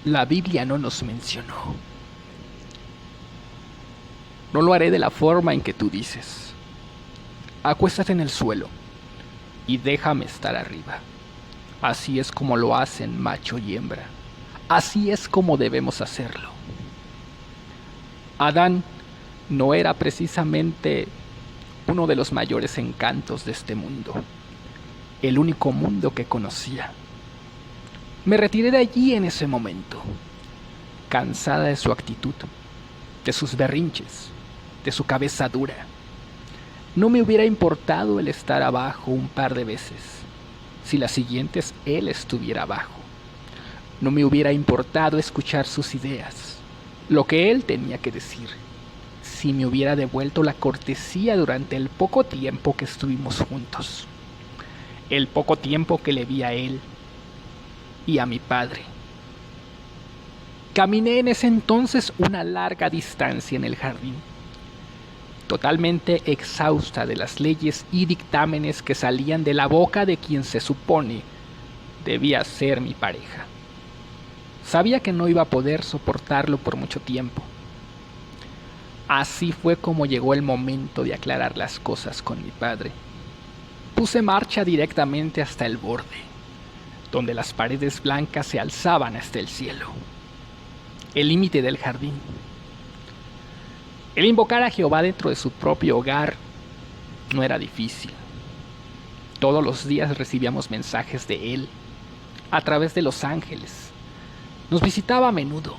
la Biblia no nos mencionó. No lo haré de la forma en que tú dices. Acuéstate en el suelo y déjame estar arriba. Así es como lo hacen macho y hembra. Así es como debemos hacerlo. Adán no era precisamente uno de los mayores encantos de este mundo, el único mundo que conocía. Me retiré de allí en ese momento, cansada de su actitud, de sus berrinches, de su cabeza dura. No me hubiera importado el estar abajo un par de veces, si las siguientes él estuviera abajo. No me hubiera importado escuchar sus ideas, lo que él tenía que decir, si me hubiera devuelto la cortesía durante el poco tiempo que estuvimos juntos, el poco tiempo que le vi a él y a mi padre. Caminé en ese entonces una larga distancia en el jardín, totalmente exhausta de las leyes y dictámenes que salían de la boca de quien se supone debía ser mi pareja. Sabía que no iba a poder soportarlo por mucho tiempo. Así fue como llegó el momento de aclarar las cosas con mi padre. Puse marcha directamente hasta el borde, donde las paredes blancas se alzaban hasta el cielo, el límite del jardín. El invocar a Jehová dentro de su propio hogar no era difícil. Todos los días recibíamos mensajes de él, a través de los ángeles. Nos visitaba a menudo.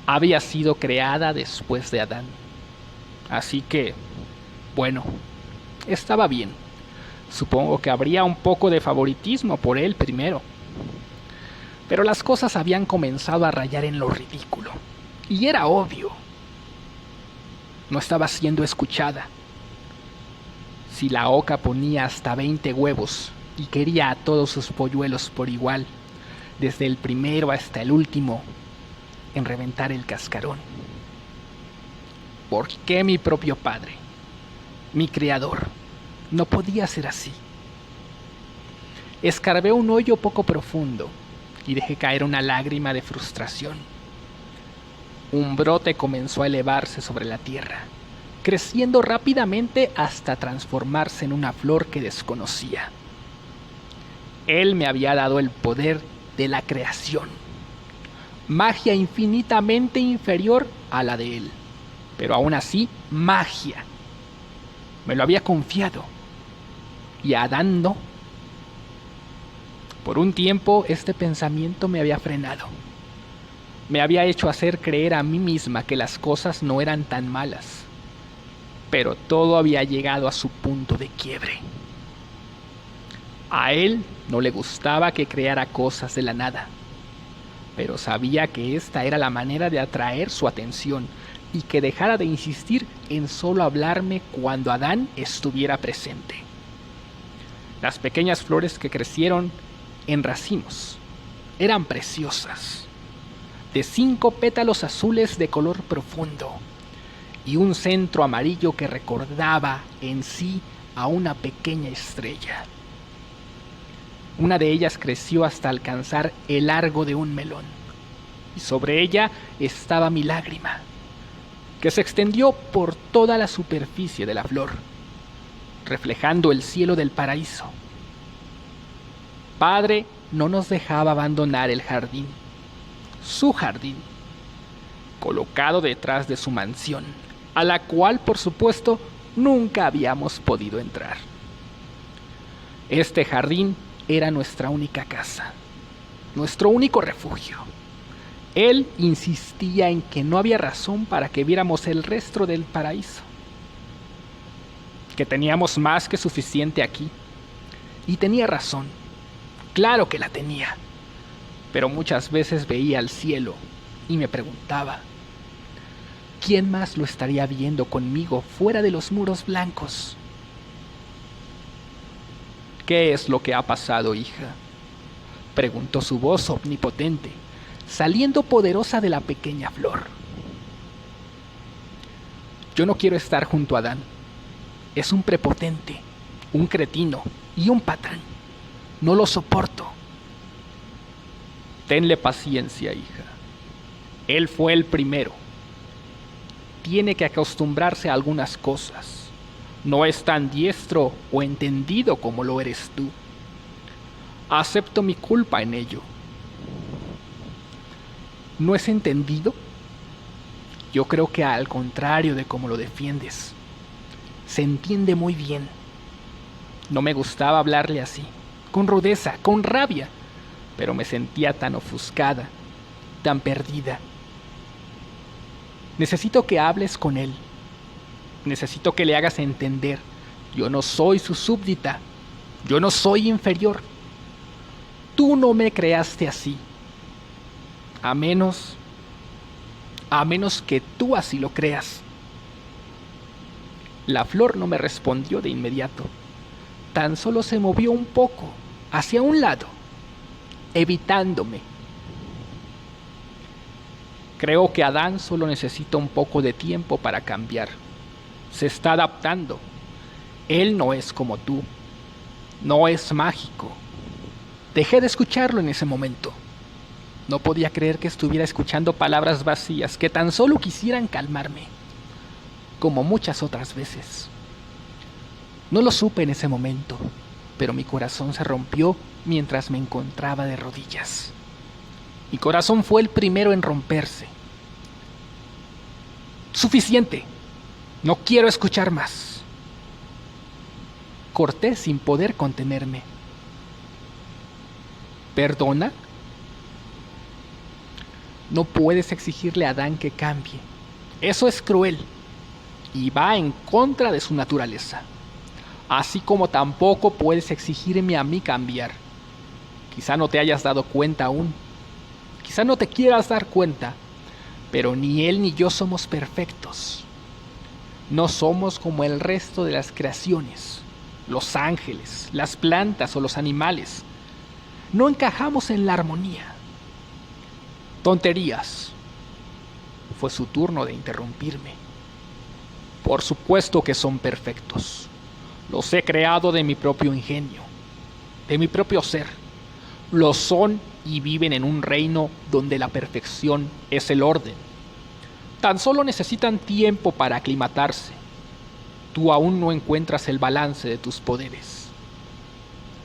Había sido creada después de Adán. Así que, bueno, estaba bien. Supongo que habría un poco de favoritismo por él primero. Pero las cosas habían comenzado a rayar en lo ridículo. Y era obvio. No estaba siendo escuchada. Si la oca ponía hasta 20 huevos y quería a todos sus polluelos por igual, desde el primero hasta el último, en reventar el cascarón. ¿Por qué mi propio padre, mi criador, no podía ser así? Escarbé un hoyo poco profundo y dejé caer una lágrima de frustración. Un brote comenzó a elevarse sobre la tierra, creciendo rápidamente hasta transformarse en una flor que desconocía. Él me había dado el poder de la creación, magia infinitamente inferior a la de él, pero aún así magia. Me lo había confiado, y a Adán no. Por un tiempo este pensamiento me había frenado. Me había hecho hacer creer a mí misma que las cosas no eran tan malas, pero todo había llegado a su punto de quiebre. A él no le gustaba que creara cosas de la nada, pero sabía que esta era la manera de atraer su atención y que dejara de insistir en solo hablarme cuando Adán estuviera presente. Las pequeñas flores que crecieron en racimos eran preciosas, de 5 pétalos azules de color profundo y un centro amarillo que recordaba en sí a una pequeña estrella. Una de ellas creció hasta alcanzar el largo de un melón, y sobre ella estaba mi lágrima, que se extendió por toda la superficie de la flor, reflejando el cielo del paraíso. Padre no nos dejaba abandonar el jardín, su jardín, colocado detrás de su mansión, a la cual, por supuesto, nunca habíamos podido entrar. Este jardín era nuestra única casa, nuestro único refugio. Él insistía en que no había razón para que viéramos el resto del paraíso, que teníamos más que suficiente aquí. Y tenía razón, claro que la tenía, pero muchas veces veía al cielo y me preguntaba, ¿quién más lo estaría viendo conmigo fuera de los muros blancos? ¿Qué es lo que ha pasado, hija?, preguntó su voz omnipotente, saliendo poderosa de la pequeña flor. Yo no quiero estar junto a Adán. Es un prepotente, un cretino y un patán. No lo soporto. Tenle paciencia, hija. Él fue el primero. Tiene que acostumbrarse a algunas cosas. No es tan diestro o entendido como lo eres tú. Acepto mi culpa en ello. ¿No es entendido? Yo creo que al contrario de cómo lo defiendes. Se entiende muy bien. No me gustaba hablarle así, con rudeza, con rabia, pero me sentía tan ofuscada, tan perdida. Necesito que hables con él. Necesito que le hagas entender. Yo no soy su súbdita. Yo no soy inferior. Tú no me creaste así. A menos que tú así lo creas. La flor no me respondió de inmediato. Tan solo se movió un poco, hacia un lado, evitándome. Creo que Adán solo necesita un poco de tiempo para cambiar. Se está adaptando. Él no es como tú. No es mágico. Dejé de escucharlo en ese momento. No podía creer que estuviera escuchando palabras vacías que tan solo quisieran calmarme, como muchas otras veces. No lo supe en ese momento, pero mi corazón se rompió mientras me encontraba de rodillas. Mi corazón fue el primero en romperse. Suficiente. No quiero escuchar más. Corté sin poder contenerme. ¿Perdona? No puedes exigirle a Adán que cambie. Eso es cruel y va en contra de su naturaleza. Así como tampoco puedes exigirme a mí cambiar. Quizá no te hayas dado cuenta aún. Quizá no te quieras dar cuenta, pero ni él ni yo somos perfectos. No somos como el resto de las creaciones, los ángeles, las plantas o los animales. No encajamos en la armonía. Tonterías. Fue su turno de interrumpirme. Por supuesto que son perfectos. Los he creado de mi propio ingenio, de mi propio ser. Lo son y viven en un reino donde la perfección es el orden. Tan solo necesitan tiempo para aclimatarse. Tú aún no encuentras el balance de tus poderes.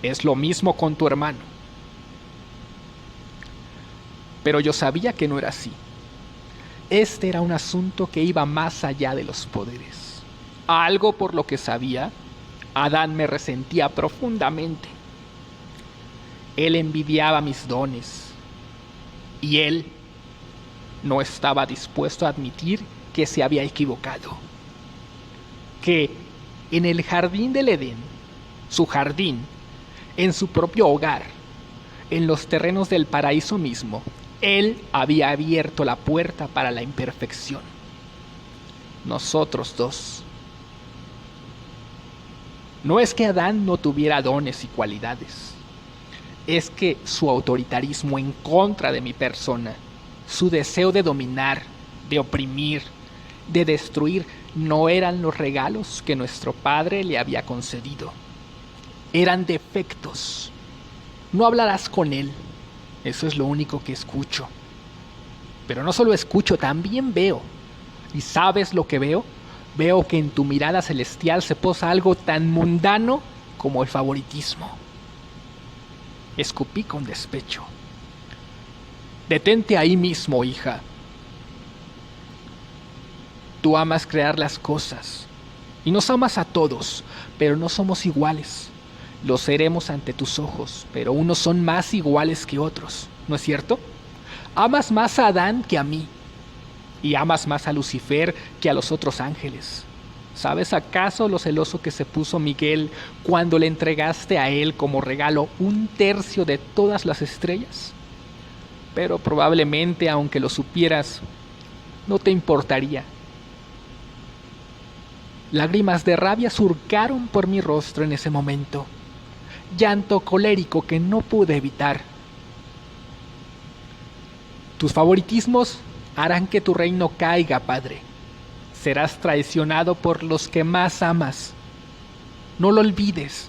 Es lo mismo con tu hermano. Pero yo sabía que no era así. Este era un asunto que iba más allá de los poderes. Algo por lo que sabía, Adán me resentía profundamente. Él envidiaba mis dones y él no estaba dispuesto a admitir que se había equivocado. Que en el jardín del Edén, su jardín, en su propio hogar, en los terrenos del paraíso mismo, él había abierto la puerta para la imperfección. Nosotros dos. No es que Adán no tuviera dones y cualidades. Es que su autoritarismo en contra de mi persona, su deseo de dominar, de oprimir, de destruir, no eran los regalos que nuestro Padre le había concedido. Eran defectos. No hablarás con él. Eso es lo único que escucho. Pero no solo escucho, también veo. ¿Y sabes lo que veo? Veo que en tu mirada celestial se posa algo tan mundano como el favoritismo. Escupí con despecho. Detente ahí mismo, hija. Tú amas crear las cosas y nos amas a todos, pero no somos iguales. Lo seremos ante tus ojos, pero unos son más iguales que otros, ¿no es cierto? Amas más a Adán que a mí, y amas más a Lucifer que a los otros ángeles. ¿Sabes acaso lo celoso que se puso Miguel cuando le entregaste a él como regalo 1/3 de todas las estrellas? Pero probablemente, aunque lo supieras, no te importaría. Lágrimas de rabia surcaron por mi rostro en ese momento. Llanto colérico que no pude evitar. Tus favoritismos harán que tu reino caiga, padre. Serás traicionado por los que más amas. No lo olvides.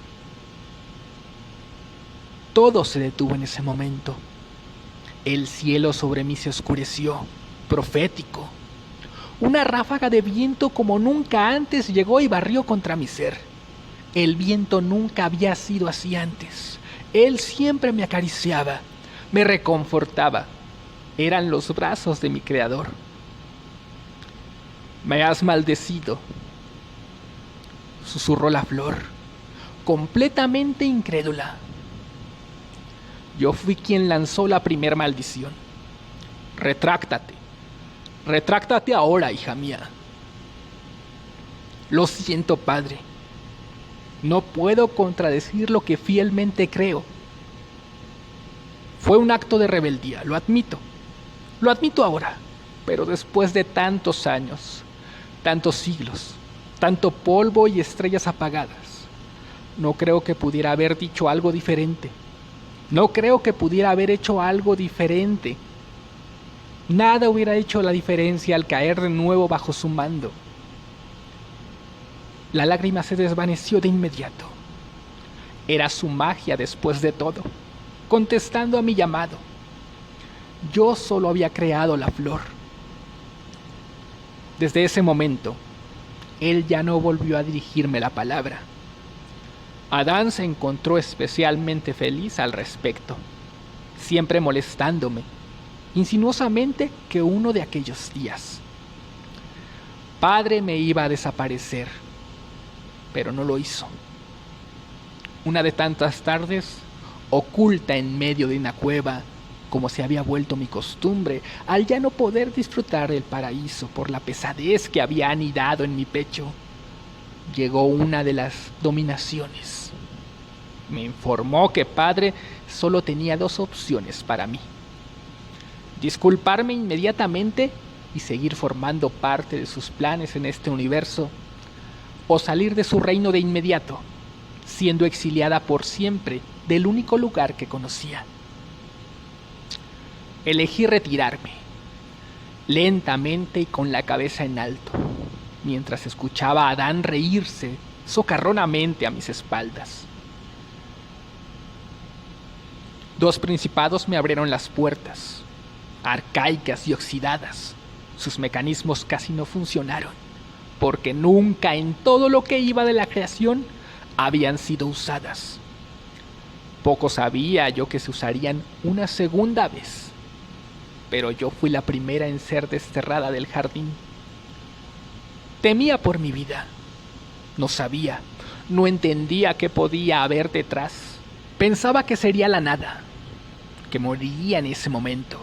Todo se detuvo en ese momento. El cielo sobre mí se oscureció, profético. Una ráfaga de viento como nunca antes llegó y barrió contra mi ser. El viento nunca había sido así antes. Él siempre me acariciaba, me reconfortaba. Eran los brazos de mi Creador. Me has maldecido, susurró la flor, completamente incrédula. Yo fui quien lanzó la primer maldición. Retráctate. Retráctate ahora, hija mía. Lo siento, padre. No puedo contradecir lo que fielmente creo. Fue un acto de rebeldía, lo admito. Lo admito ahora, pero después de tantos años, tantos siglos, tanto polvo y estrellas apagadas, no creo que pudiera haber dicho algo diferente. No creo que pudiera haber hecho algo diferente. Nada hubiera hecho la diferencia al caer de nuevo bajo su mando. La lágrima se desvaneció de inmediato. Era su magia después de todo, contestando a mi llamado. Yo solo había creado la flor. Desde ese momento, él ya no volvió a dirigirme la palabra. Adán se encontró especialmente feliz al respecto, siempre molestándome, insinuosamente que uno de aquellos días. Padre me iba a desaparecer, pero no lo hizo. Una de tantas tardes, oculta en medio de una cueva, como se había vuelto mi costumbre, al ya no poder disfrutar del paraíso por la pesadez que había anidado en mi pecho, llegó una de las dominaciones. Me informó que padre solo tenía dos opciones para mí: disculparme inmediatamente y seguir formando parte de sus planes en este universo, o salir de su reino de inmediato, siendo exiliada por siempre del único lugar que conocía. Elegí retirarme, lentamente y con la cabeza en alto, mientras escuchaba a Adán reírse socarronamente a mis espaldas. Dos principados me abrieron las puertas, arcaicas y oxidadas. Sus mecanismos casi no funcionaron, porque nunca en todo lo que iba de la creación habían sido usadas. Poco sabía yo que se usarían una segunda vez, pero yo fui la primera en ser desterrada del jardín. Temía por mi vida. No sabía, no entendía qué podía haber detrás. Pensaba que sería la nada, que moriría en ese momento,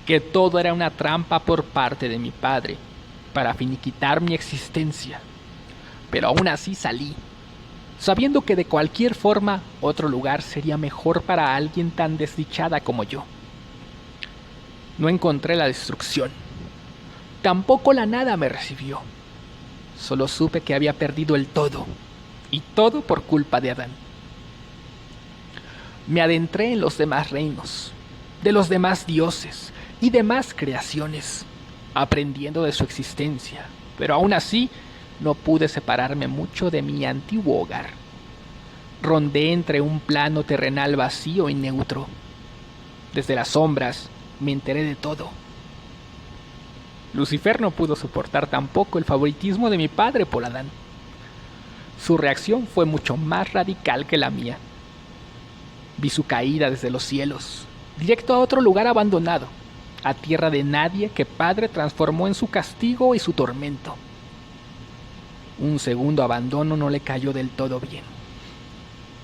que todo era una trampa por parte de mi padre para finiquitar mi existencia. Pero aún así salí, sabiendo que de cualquier forma otro lugar sería mejor para alguien tan desdichada como yo. No encontré la destrucción. Tampoco la nada me recibió. Solo supe que había perdido el todo, y todo por culpa de Adán. Me adentré en los demás reinos, de los demás dioses y demás creaciones, aprendiendo de su existencia, pero aún así no pude separarme mucho de mi antiguo hogar. Rondé entre un plano terrenal vacío y neutro. Desde las sombras me enteré de todo. Lucifer no pudo soportar tampoco el favoritismo de mi padre por Adán. Su reacción fue mucho más radical que la mía. Vi su caída desde los cielos, directo a otro lugar abandonado, a tierra de nadie que padre transformó en su castigo y su tormento. Un segundo abandono no le cayó del todo bien,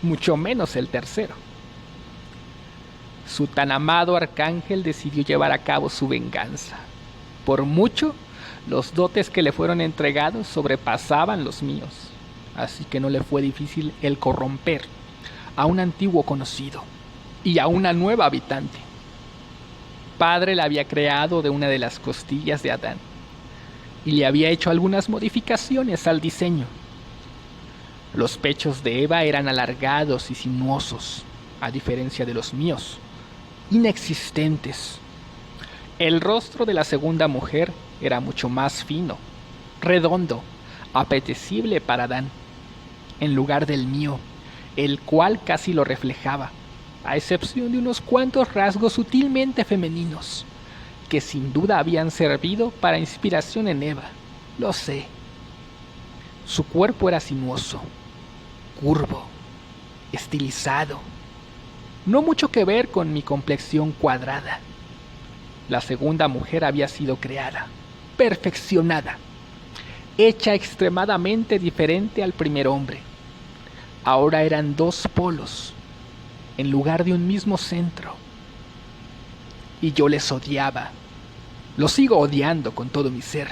mucho menos el tercero. Su tan amado arcángel decidió llevar a cabo su venganza. Por mucho, los dotes que le fueron entregados sobrepasaban los míos, así que no le fue difícil el corromper a un antiguo conocido y a una nueva habitante. Padre la había creado de una de las costillas de Adán y le había hecho algunas modificaciones al diseño. Los pechos de Eva eran alargados y sinuosos, a diferencia de los míos, inexistentes. El rostro de la segunda mujer era mucho más fino, redondo, apetecible para Adán, en lugar del mío, el cual casi lo reflejaba, a excepción de unos cuantos rasgos sutilmente femeninos, que sin duda habían servido para inspiración en Eva. Lo sé. Su cuerpo era sinuoso, curvo, estilizado. No mucho que ver con mi complexión cuadrada. La segunda mujer había sido creada, perfeccionada, hecha extremadamente diferente al primer hombre. Ahora eran dos polos, en lugar de un mismo centro. Y yo les odiaba. Los sigo odiando con todo mi ser.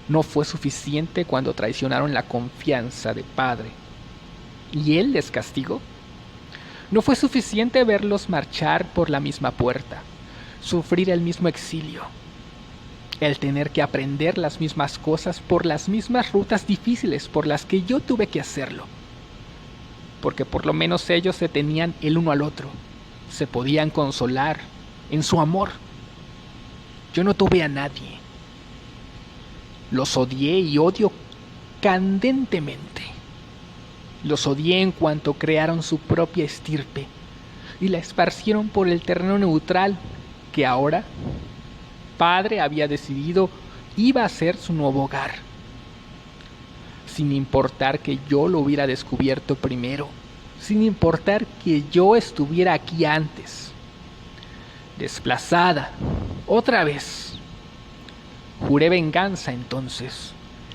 No fue suficiente cuando traicionaron la confianza de padre. ¿Y él les castigó? No fue suficiente verlos marchar por la misma puerta, sufrir el mismo exilio, el tener que aprender las mismas cosas por las mismas rutas difíciles por las que yo tuve que hacerlo. Porque por lo menos ellos se tenían el uno al otro, se podían consolar en su amor. Yo no tuve a nadie. Los odié y odio candentemente. Los odié en cuanto crearon su propia estirpe y la esparcieron por el terreno neutral que ahora, padre había decidido, iba a ser su nuevo hogar. Sin importar que yo lo hubiera descubierto primero, sin importar que yo estuviera aquí antes. Desplazada, otra vez. Juré venganza entonces,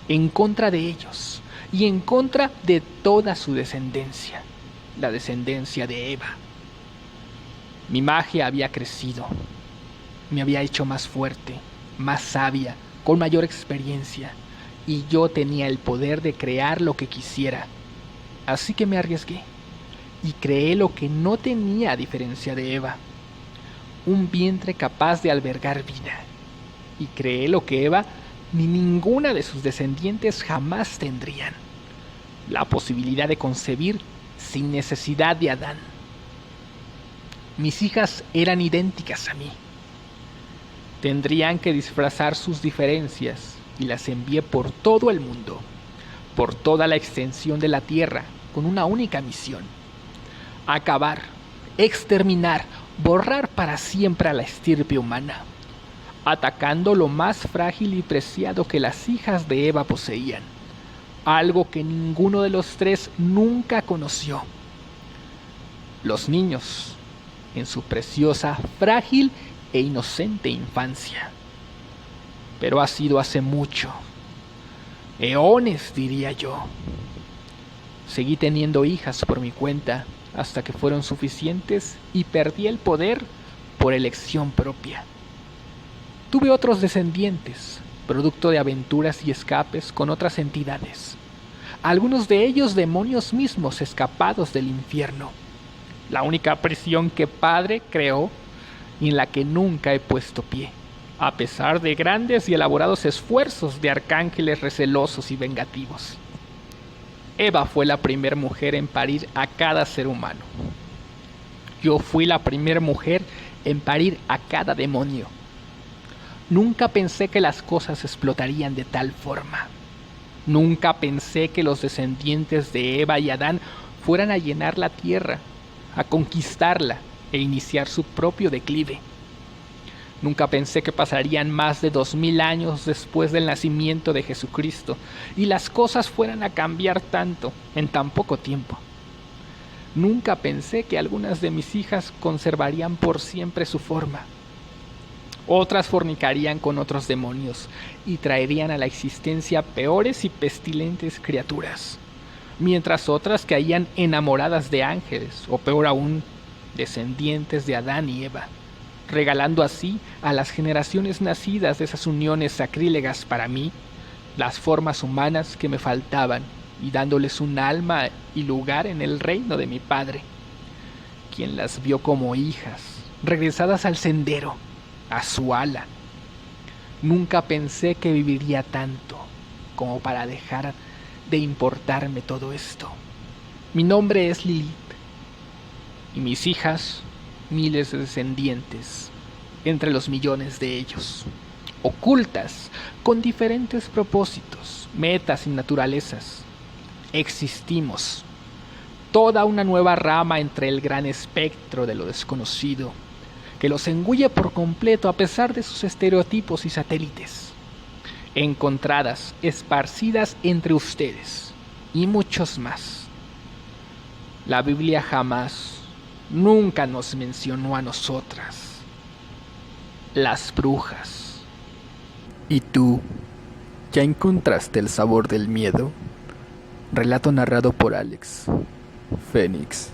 en contra de ellos y en contra de toda su descendencia, la descendencia de Eva. Mi magia había crecido, me había hecho más fuerte, más sabia, con mayor experiencia, y yo tenía el poder de crear lo que quisiera. Así que me arriesgué y creé lo que no tenía a diferencia de Eva, un vientre capaz de albergar vida, y creé lo que Eva ni ninguna de sus descendientes jamás tendrían: la posibilidad de concebir sin necesidad de Adán. Mis hijas eran idénticas a mí. Tendrían que disfrazar sus diferencias y las envié por todo el mundo, por toda la extensión de la tierra, con una única misión: acabar, exterminar, borrar para siempre a la estirpe humana, atacando lo más frágil y preciado que las hijas de Eva poseían, algo que ninguno de los tres nunca conoció: los niños, en su preciosa, frágil e inocente infancia. Pero ha sido hace mucho, eones diría yo. Seguí teniendo hijas por mi cuenta hasta que fueron suficientes y perdí el poder por elección propia. Tuve otros descendientes, producto de aventuras y escapes con otras entidades, algunos de ellos demonios mismos escapados del infierno, la única prisión que padre creó y en la que nunca he puesto pie, a pesar de grandes y elaborados esfuerzos de arcángeles recelosos y vengativos. Eva fue la primera mujer en parir a cada ser humano. Yo fui la primera mujer en parir a cada demonio. Nunca pensé que las cosas explotarían de tal forma. Nunca pensé que los descendientes de Eva y Adán fueran a llenar la tierra, a conquistarla e iniciar su propio declive. Nunca pensé que pasarían más de 2000 años después del nacimiento de Jesucristo y las cosas fueran a cambiar tanto en tan poco tiempo. Nunca pensé que algunas de mis hijas conservarían por siempre su forma. Otras fornicarían con otros demonios y traerían a la existencia peores y pestilentes criaturas, mientras otras caían enamoradas de ángeles, o peor aún, descendientes de Adán y Eva, regalando así a las generaciones nacidas de esas uniones sacrílegas para mí las formas humanas que me faltaban y dándoles un alma y lugar en el reino de mi Padre, quien las vio como hijas, regresadas al sendero, a su ala. Nunca pensé que viviría tanto como para dejar de importarme todo esto. Mi nombre es Lilith y mis hijas, miles de descendientes entre los millones de ellos, ocultas con diferentes propósitos, metas y naturalezas. Existimos, toda una nueva rama entre el gran espectro de lo desconocido, que los engulle por completo a pesar de sus estereotipos y satélites, encontradas, esparcidas entre ustedes y muchos más. La Biblia jamás, nunca nos mencionó a nosotras, las brujas. ¿Y tú? ¿Ya encontraste el sabor del miedo? Relato narrado por Alex Fénix.